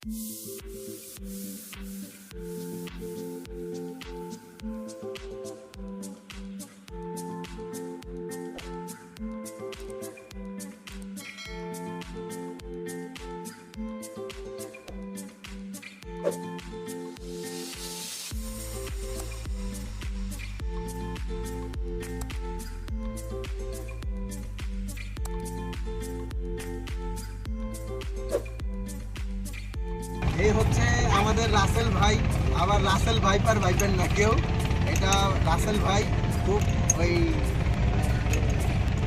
এই হচ্ছে আমাদের রাসেল ভাই, আবার রাসেল ভাইপার ভাইবেন না কেউ, এটা রাসেল ভাই। খুব ওই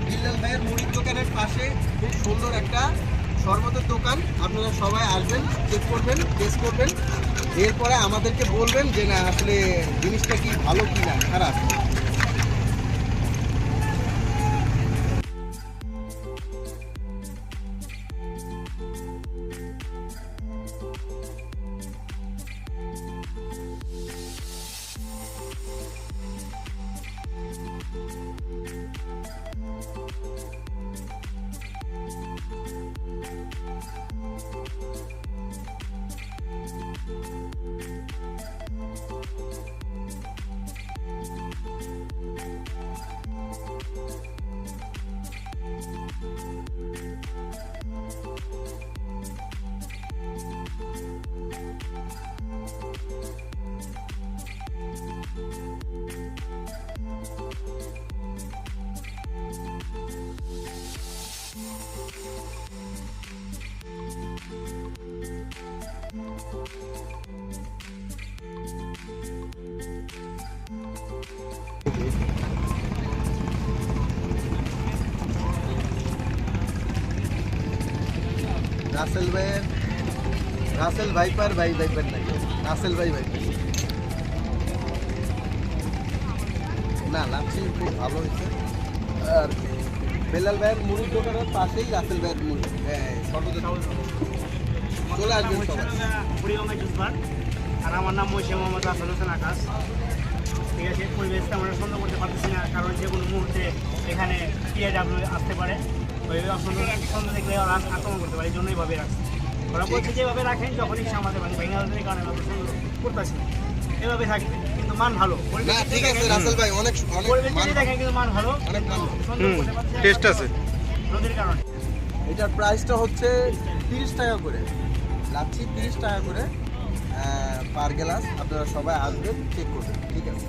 বিল্লাল ভাইয়ের মুড়ির দোকানের পাশে খুব সুন্দর একটা শরবতের দোকান। আপনারা সবাই আসবেন, চেক করবেন, টেস্ট করবেন, এরপরে আমাদেরকে বলবেন যে না আসলে জিনিসটা কি ভালো কি না খারাপ। রাসেল ভাইয়ের রাসেল ভাইপার ভাইবেন নাকি রাসেল ভাইপার না, লাচ্ছি খুব ভালো হয়েছে। আর বেলাল ভাইয়ের মুড়ির দোকানের পাশেই রাসেল ভাইয়ের মুড়ি সর্বদা চলে আসবেন সবাই। আর আমার নাম মহিষা মোহাম্মদ রাসেল হোসেন আকাশ। ঠিক আছে, পরিবেশটা আমরা সুন্দর করতে পারতেছি না, কারণ যে কোনো মুহূর্তে এখানে PIW আসতে পারে, ওইভাবে সুন্দর দেখলে ওরা আক্রমণ করতে পারে, এই জন্য এইভাবে রাখছে। ওরা বলছে যেভাবে রাখেন যখন ইচ্ছা আমাদের মানে ভেঙে কারণে আমরা সুন্দর করতেছি না, এভাবে থাকবে কিন্তু মান ভালো। না ঠিক আছে রাসেল ভাই, অনেক পরিবেশ যদি দেখেন কিন্তু মান ভালো, অনেক ভালো টেস্ট আছে নদীর কারণে। এটার প্রাইসটা হচ্ছে 30 টাকা করে, লাচ্ছি 30 টাকা করে পার গ্লাস। আপনারা সবাই আসবেন, চেক করবেন, ঠিক আছে।